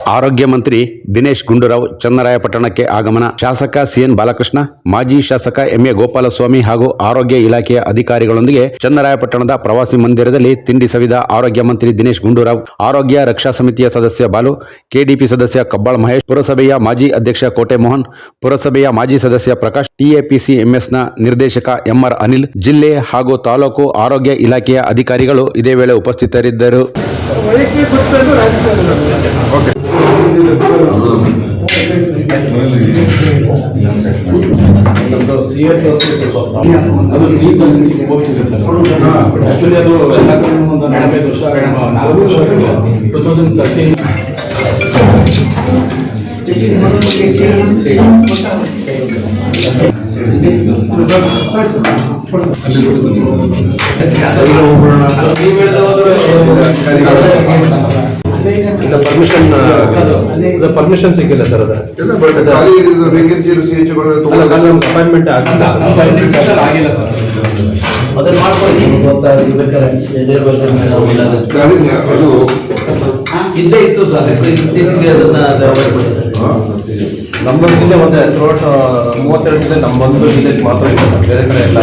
ಆರೋಗ್ಯ ಮಂತ್ರಿ ದಿನೇಶ್ ಗುಂಡೂರಾವ್ ಚನ್ನರಾಯಪಟ್ಟಣಕ್ಕೆ ಆಗಮನ. ಶಾಸಕ ಸಿಎನ್ ಬಾಲಕೃಷ್ಣ, ಮಾಜಿ ಶಾಸಕ ಎಂಎ ಗೋಪಾಲಸ್ವಾಮಿ ಹಾಗೂ ಆರೋಗ್ಯ ಇಲಾಖೆಯ ಅಧಿಕಾರಿಗಳೊಂದಿಗೆ ಚನ್ನರಾಯಪಟ್ಟಣದ ಪ್ರವಾಸಿ ಮಂದಿರದಲ್ಲಿ ತಿಂಡಿ ಸವಿದ ಆರೋಗ್ಯ ಮಂತ್ರಿ ದಿನೇಶ್ ಗುಂಡೂರಾವ್, ಆರೋಗ್ಯ ರಕ್ಷಾ ಸಮಿತಿಯ ಸದಸ್ಯ ಬಾಲು, ಕೆಡಿಪಿ ಸದಸ್ಯ ಕಬ್ಬಾಳ್ ಮಹೇಶ್, ಪುರಸಭೆಯ ಮಾಜಿ ಅಧ್ಯಕ್ಷ ಕೋಟೆ ಮೋಹನ್, ಪುರಸಭೆಯ ಮಾಜಿ ಸದಸ್ಯ ಪ್ರಕಾಶ್, ಟಿಎಪಿಸಿಎಂಎಸ್ನ ನಿರ್ದೇಶಕ ಎಂಆರ್ ಅನಿಲ್, ಜಿಲ್ಲೆ ಹಾಗೂ ತಾಲೂಕು ಆರೋಗ್ಯ ಇಲಾಖೆಯ ಅಧಿಕಾರಿಗಳು ಇದೇ ವೇಳೆ ಉಪಸ್ಥಿತರಿದ್ದರು. ಪರ್ಮಿಷನ್ ಸಿಕ್ಕಿಲ್ಲ ಸರ್. ಅಪಾಯಿಂಟ್ಮೆಂಟ್ ಆಗಿಲ್ಲ ಸರ್. ಅದನ್ನ ಮಾಡ್ಕೊಳ್ಳಿ. ಇದ್ದೇ ಇತ್ತು ಸರ್. ನಮ್ಮ ಜಿಲ್ಲೆ ಒಂದೇ ಥ್ರೋಟ್ 32 ಜಿಲ್ಲೆ ನಮ್ಮೊಂದು ಜಿಲ್ಲೆ ಮಾತ್ರ ಇಲ್ಲ ಸರ್, ಬೇರೆ ಕಡೆ ಎಲ್ಲ.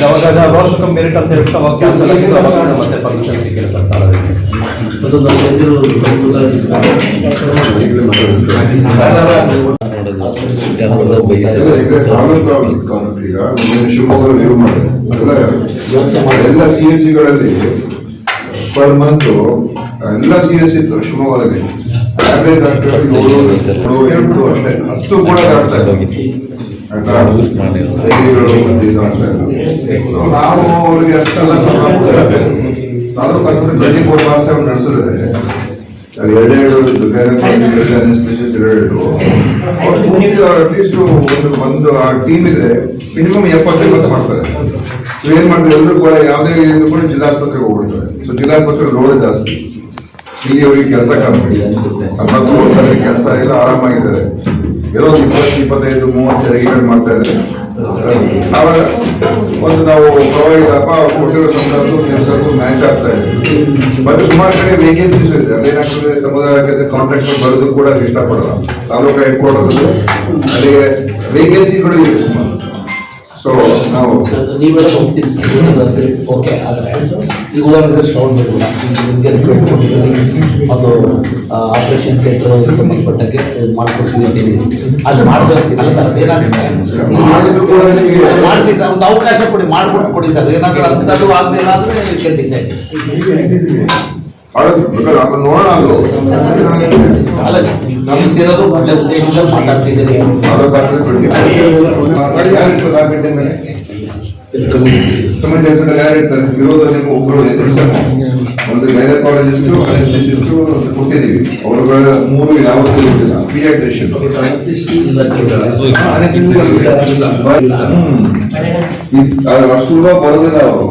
ಅವಾಗ ರೋಸ್ಟ್ ಮೆರಿಟ್ ಅಂತ ಹೇಳ್ಬಿಟ್ಟು ಅವಾಗ ಕ್ಯಾನ್ಸಲ್ ಆಗಿತ್ತು. ಅವಾಗ ಮತ್ತೆ ಪರ್ಮಿಷನ್ ಸಿಕ್ಕಿಲ್ಲ ಸರ್. ಎಲ್ಲ ಸಿಎಸ್ಸಿಗಳಲ್ಲಿ ಪರ್ ಮಂತ್ ಎಲ್ಲ ಸಿಎಸ್ಸಿ ಶಿವಮೊಗ್ಗದಲ್ಲಿ ಆವ್ರೇಜ್ ಡಾಕ್ಟರ್ 7, 8 ಅಷ್ಟೇ, 10 ಕೂಡ ದಾಟ್ತಾ ಇಲ್ಲ. ಆಯ್ತಾ, ನಾವು ಅವ್ರಿಗೆ ಅಷ್ಟೆಲ್ಲ ತಾಲೂಕು 24/7 ನಡೆಸಿದ್ರೆ ಎರಡು ಅಟ್ಲೀಸ್ಟ್ ಒಂದು ಟೀಮ್ ಇದ್ರೆ ಮಿನಿಮಮ್ 70-80 ಮಾಡ್ತಾರೆ. ಏನ್ ಮಾಡ್ತಾರೆ, ಎಲ್ಲರೂ ಕೂಡ ಯಾವುದೇ ಇದ್ರು ಕೂಡ ಜಿಲ್ಲಾಸ್ಪತ್ರೆಗೆ ಹೋಗ್ಬಿಡ್ತಾರೆ. ಸೊ ಜಿಲ್ಲಾಸ್ಪತ್ರೆ ಲೋಡ್ ಜಾಸ್ತಿ. ಇಲ್ಲಿ ಅವ್ರಿಗೆ ಕೆಲಸ ಕಮ್ಮಿ, ಸಂಬಳ ತಗೊಳ್ತಾರೆ, ಕೆಲಸ ಎಲ್ಲ ಆರಾಮಾಗಿದ್ದಾರೆ. ಏನೋ 20-25-30 ರೆಗ್ಯುಲೇಟ್ ಮಾಡ್ತಾ ಇದ್ದಾರೆ. ಆವಾಗ ಒಂದು ನಾವು ಪ್ರೊವೈಡ್ ಕೊಟ್ಟಿರೋ ಸಂಬಳಕ್ಕೂ ಕೆಲಸಕ್ಕೂ ಮ್ಯಾಚ್ ಆಗ್ತಾ ಇದೆ. ಮತ್ತೆ ಸುಮಾರು ಕಡೆ ವೇಕೆನ್ಸೀಸ್ ಇದೆ. ಅದೇನಾಗ್ತದೆ, ಸಮುದಾಯಕ್ಕೆ ಕಾಂಟ್ರಾಕ್ಟ್ ಬರೋದು ಕೂಡ ಇಷ್ಟಪಡಲ್ಲ. ತಾಲೂಕು ಹೆಡ್ ಕ್ವಾರ್ಟರ್ಸ್ ಅಲ್ಲಿಗೆ ವೇಕೆನ್ಸಿಗಳು ಇದೆ ಸುಮಾರು. ಸೊ ನಾವು ನೀವೆಲ್ಲ ಹೋಗ್ತೀವಿ ಓಕೆ. ಆದರೆ ಈಗ ಉದಾಹರಣೆಗೆ ಶ್ರವಣ್ ಬೇಡ ನಿಮಗೆ ರಿಕ್ವೆಸ್ಟ್ ಕೊಟ್ಟಿದ್ದೀವಿ, ಅದು ಆಪರೇಷನ್ ಥಿಯೇಟರ್ ಸಂಬಂಧಪಟ್ಟಾಗೆ ಮಾಡ್ಕೊಡ್ತೀವಿ ಅಂತ ಹೇಳಿದ್ವಿ. ಅದು ಮಾಡಿದ್ರೆ ಅಲ್ಲ ಸರ್, ಅದೇನಾಗುತ್ತೆ ಮಾಡಿಸಿ ಸರ್, ಒಂದು ಅವಕಾಶ ಕೊಡಿ, ಮಾಡ್ಬಿಟ್ಟು ಕೊಡಿ ಸರ್. ಏನಾದರೂ ಅಂಥದ್ದು ಆಗಲಿಲ್ಲ ಅಂದರೆ ಯು ಕ್ಯಾನ್ ಡಿಸೈಡ್. ನೋಡೋಣ. ಅಲ್ಲ, ನಮ್ದಿರೋದು ಒಳ್ಳೆ ಉದ್ದೇಶದಲ್ಲಿ ಮಾತಾಡ್ತಿದ್ದೀರಿ. ಇರೋದ್ರಲ್ಲಿ ಒಬ್ಬರು ಒಂದು ಗೈನಕಾಲಜಿಸ್ಟ್, ಅನೆಸ್ಥೆಟಿಸ್ಟ್ ಕೊಟ್ಟಿದ್ದೀವಿ. ಅವ್ರುಗಳ 3 ಯಾವತ್ತೂ ಇರುವುದಿಲ್ಲ. ಪೀಡಿಯಾಟ್ರಿಷಿಯನ್ ಅಷ್ಟು ಸುಲಭ ಬರೋದಿಲ್ಲ ಅವರು.